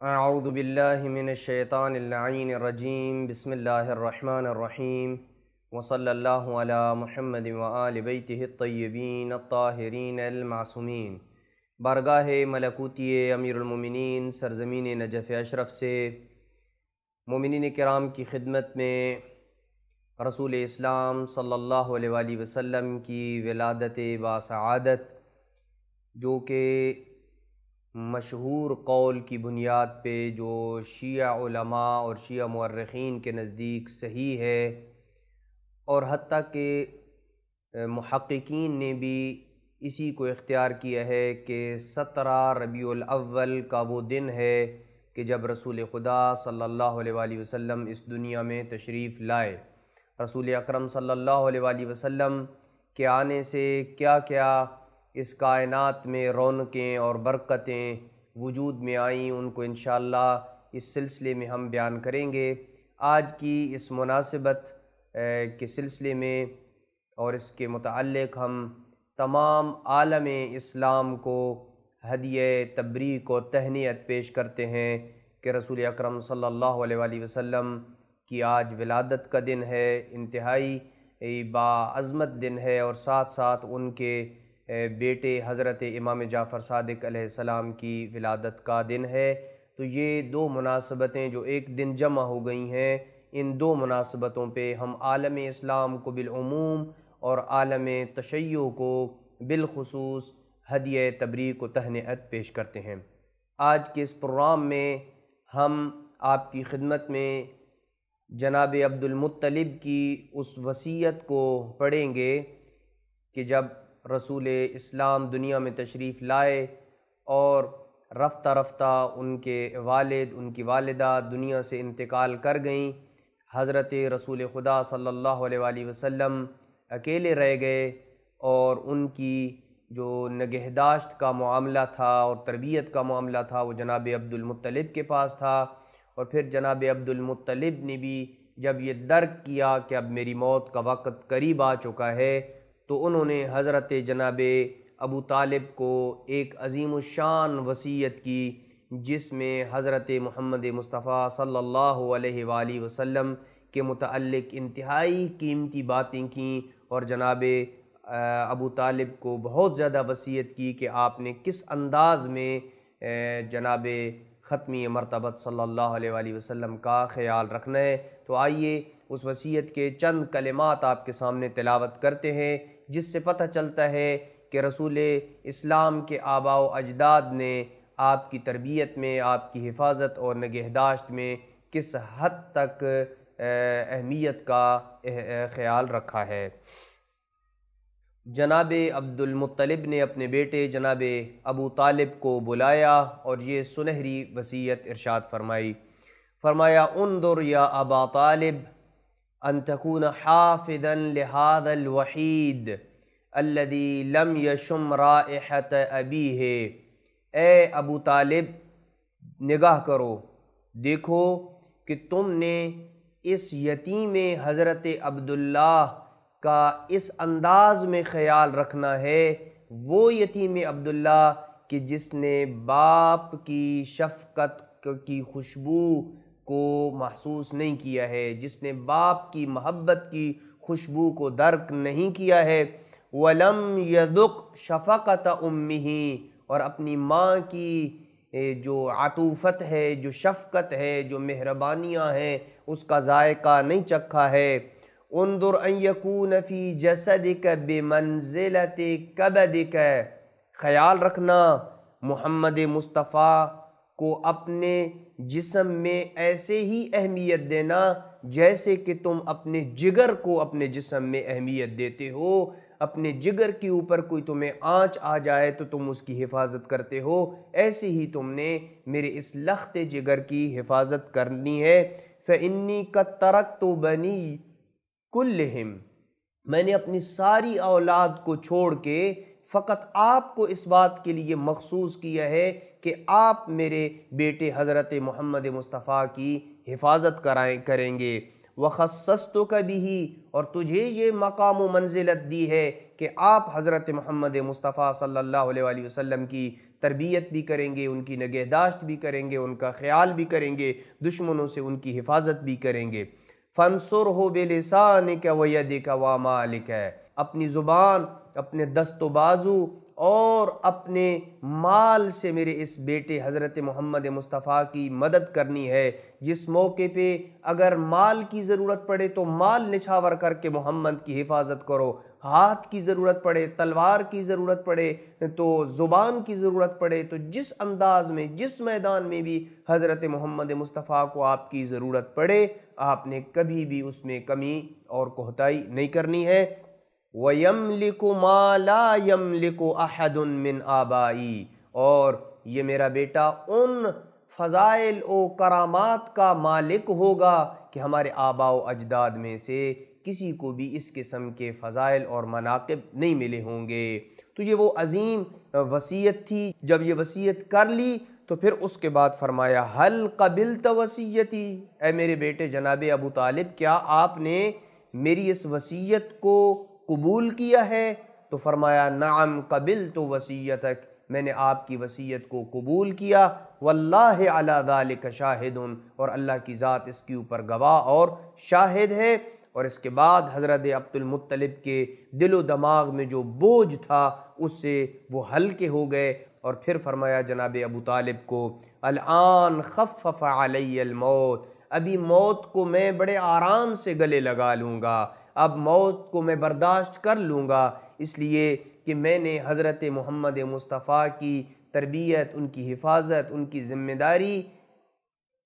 اعوذ باللہ من الشیطان اللعین الرجیم بسم اللہ الرحمن الرحیم وصلی اللہ علی محمد وآل بیتہ الطیبین الطاہرین المعصومین۔ بارگاہ ملکوتی امیر المومنین سرزمین نجف اشرف سے مومنین کرام کی خدمت میں رسول اسلام صلی اللہ علیہ وآلہ وسلم کی ولادت باسعادت، جو کہ مشہور قول کی بنیاد پہ جو شیعہ علماء اور شیعہ مورخین کے نزدیک صحیح ہے، اور حتیٰ کہ محققین نے بھی اسی کو اختیار کیا ہے کہ 17 ربیع الاول کا وہ دن ہے کہ جب رسول خدا صلی اللہ علیہ وآلہ وسلم اس دنیا میں تشریف لائے۔ رسول اکرم صلی اللہ علیہ وآلہ وسلم کے آنے سے کیا کیا اس کائنات میں رونقیں اور برکتیں وجود میں آئیں، ان کو انشاءاللہ اس سلسلے میں ہم بیان کریں گے۔ آج کی اس مناسبت کے سلسلے میں اور اس کے متعلق ہم تمام عالم اسلام کو ہدیہ تبریک و تہنیت پیش کرتے ہیں کہ رسول اکرم صلی اللہ علیہ وآلہ وسلم کی آج ولادت کا دن ہے، انتہائی باعظمت دن ہے، اور ساتھ ساتھ ان کے بیٹے حضرت امام جعفر صادق علیہ السلام کی ولادت کا دن ہے۔ تو یہ دو مناسبتیں جو ایک دن جمع ہو گئی ہیں، ان دو مناسبتوں پہ ہم عالم اسلام کو بالعموم اور عالم تشیع کو بالخصوص ہدیہ تبریک و تہنیت پیش کرتے ہیں۔ آج کے اس پروگرام میں ہم آپ کی خدمت میں جناب عبد المطلب کی اس وصیت کو پڑھیں گے کہ جب رسول اسلام دنیا میں تشریف لائے اور رفتہ رفتہ ان کے والد ان کی والدہ دنیا سے انتقال کر گئیں، حضرت رسول خدا صلی اللہ علیہ وآلہ وسلم اکیلے رہ گئے، اور ان کی جو نگہداشت کا معاملہ تھا اور تربیت کا معاملہ تھا وہ جناب عبد المطلب کے پاس تھا۔ اور پھر جناب عبد المطلب نے بھی جب یہ درک کیا کہ اب میری موت کا وقت قریب آ چکا ہے، تو انہوں نے حضرت جناب ابو طالب کو ایک عظیم الشان وصیت کی، جس میں حضرت محمد مصطفیٰ صلی اللہ علیہ وآلہ وسلم کے متعلق انتہائی قیمتی باتیں کیں، اور جناب ابو طالب کو بہت زیادہ وصیت کی کہ آپ نے کس انداز میں جناب ختمی مرتبت صلی اللہ علیہ وآلہ وسلم کا خیال رکھنا ہے۔ تو آئیے اس وصیت کے چند کلمات آپ کے سامنے تلاوت کرتے ہیں، جس سے پتہ چلتا ہے کہ رسول اسلام کے آباء و اجداد نے آپ کی تربیت میں، آپ کی حفاظت اور نگہداشت میں کس حد تک اہمیت کا خیال رکھا ہے۔ جناب عبد المطلب نے اپنے بیٹے جناب ابو طالب کو بلایا اور یہ سنہری وصیت ارشاد فرمایا انظر یا ابا طالب ان تكون حافظا لهذا الوحید الذي لم يشم رائحة ابیہ۔ اے ابو طالب، نگاہ کرو، دیکھو کہ تم نے اس یتیم حضرت عبداللہ کا اس انداز میں خیال رکھنا ہے، وہ یتیم عبداللہ کہ جس نے باپ کی شفقت کی خوشبو کو محسوس نہیں کیا ہے، جس نے باپ کی محبت کی خوشبو کو درک نہیں کیا ہے، وَلَمْ يَذُقْ شَفَقَةَ أُمِّهِ، اور اپنی ماں کی جو عطوفت ہے، جو شفقت ہے، جو مہربانیاں ہیں، اس کا ذائقہ نہیں چکھا ہے۔ انظر ان یکون فی جسدک بمنزلت کبدک، خیال رکھنا محمد مصطفیٰ کو اپنے جسم میں ایسے ہی اہمیت دینا جیسے کہ تم اپنے جگر کو اپنے جسم میں اہمیت دیتے ہو۔ اپنے جگر کے اوپر کوئی تمہیں آنچ آ جائے تو تم اس کی حفاظت کرتے ہو، ایسے ہی تم نے میرے اس لخت جگر کی حفاظت کرنی ہے۔ فإنی قد ترکت بنی کلہم، میں نے اپنی ساری اولاد کو چھوڑ کے فقط آپ کو اس بات کے لیے مخصوص کیا ہے کہ آپ میرے بیٹے حضرت محمد مصطفیٰ کی حفاظت کریں گے۔ وَخَصَّصْتُكَ بِهِ، اور تجھے یہ مقام و منزلت دی ہے کہ آپ حضرت محمد مصطفیٰ صلی اللہ علیہ وآلہ وسلم کی تربیت بھی کریں گے، ان کی نگہداشت بھی کریں گے، ان کا خیال بھی کریں گے، دشمنوں سے ان کی حفاظت بھی کریں گے۔ فَانْصُرْهُ بِلِسَانِكَ وَيَدِكَ وَمَالِكَ، اپنی زبان، اپنے دست و بازو اور اپنے مال سے میرے اس بیٹے حضرت محمد مصطفیٰ کی مدد کرنی ہے۔ جس موقع پہ اگر مال کی ضرورت پڑے تو مال نچھاور کر کے محمد کی حفاظت کرو، ہاتھ کی ضرورت پڑے، تلوار کی ضرورت پڑے تو زبان کی ضرورت پڑے، تو جس انداز میں، جس میدان میں بھی حضرت محمد مصطفیٰ کو آپ کی ضرورت پڑے، آپ نے کبھی بھی اس میں کمی اور کوتاہی نہیں کرنی ہے۔ وَيَمْلِكُ مَا لَا يَمْلِكُ أَحَدٌ مِّنْ آبَائِي، اور یہ میرا بیٹا ان فضائل و کرامات کا مالک ہوگا کہ ہمارے آباء و اجداد میں سے کسی کو بھی اس قسم کے فضائل اور مناقب نہیں ملے ہوں گے۔ تو یہ وہ عظیم وصیت تھی۔ جب یہ وصیت کر لی تو پھر اس کے بعد فرمایا هل قبلت وصیتی، اے میرے بیٹے جناب ابو طالب، کیا آپ نے میری اس وصیت کو قبول کیا ہے؟ تو فرمایا نعم قبلت وصیتک، میں نے آپ کی وصیت کو قبول کیا، واللہ علی ذالک شاہد، اور اللہ کی ذات اس کے اوپر گواہ اور شاہد ہے۔ اور اس کے بعد حضرت عبد المطلب کے دل و دماغ میں جو بوجھ تھا اس سے وہ ہلکے ہو گئے، اور پھر فرمایا جناب ابو طالب کو الآن خفف علی الموت، ابھی موت کو میں بڑے آرام سے گلے لگا لوں گا، اب موت کو میں برداشت کر لوں گا، اس لیے کہ میں نے حضرت محمد مصطفیٰ کی تربیت، ان کی حفاظت، ان کی ذمہ داری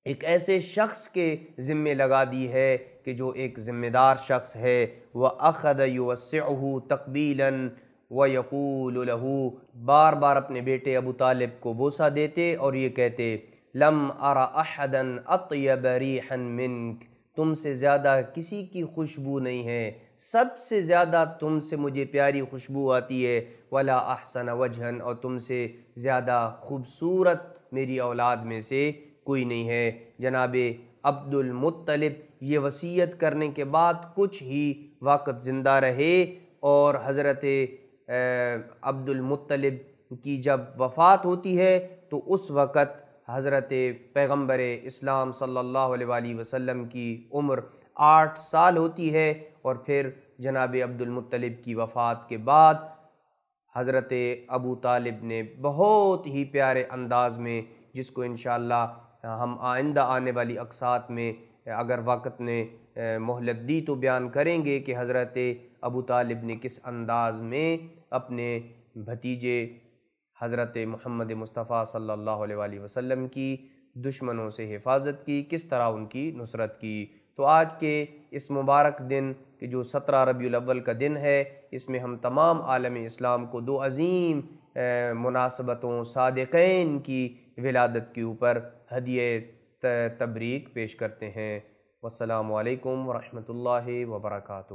ایک ایسے شخص کے ذمہ لگا دی ہے کہ جو ایک ذمہ دار شخص ہے۔ وَأَخَذَ يُوَسِّعُهُ تَقْبِيلًا وَيَقُولُ لَهُ، بار بار اپنے بیٹے ابو طالب کو بوسہ دیتے اور یہ کہتے لَمْ أَرَ أَحَدًا أَطْيَبَ رِيحًا مِّنْكَ، تم سے زیادہ کسی کی خوشبو نہیں ہے، سب سے زیادہ تم سے مجھے پیاری خوشبو آتی ہے، وَلَا أَحْسَنَ وَجْهًا، اور تم سے زیادہ خوبصورت میری اولاد میں سے کوئی نہیں ہے۔ جناب عبد المطلب یہ وصیت کرنے کے بعد کچھ ہی وقت زندہ رہے، اور حضرت عبد المطلب کی جب وفات ہوتی ہے تو اس وقت حضرت پیغمبر اسلام صلی اللہ علیہ وآلہ وسلم کی عمر 8 سال ہوتی ہے، اور پھر جناب عبد المطلب کی وفات کے بعد حضرت ابو طالب نے بہت ہی پیارے انداز میں، جس کو انشاءاللہ ہم آئندہ آنے والی اقساط میں اگر وقت نے مہلت دی تو بیان کریں گے کہ حضرت ابو طالب نے کس انداز میں اپنے بھتیجے حضرت محمد مصطفیٰ صلی اللہ علیہ وآلہ وسلم کی دشمنوں سے حفاظت کی، کس طرح ان کی نصرت کی۔ تو آج کے اس مبارک دن کہ جو 17 ربیع الاول کا دن ہے، اس میں ہم تمام عالم اسلام کو 2 عظیم مناسبتوں، صادقین کی ولادت کے اوپر ہدیہ تبریک پیش کرتے ہیں۔ والسلام علیکم ورحمۃ اللہ وبرکاتہ۔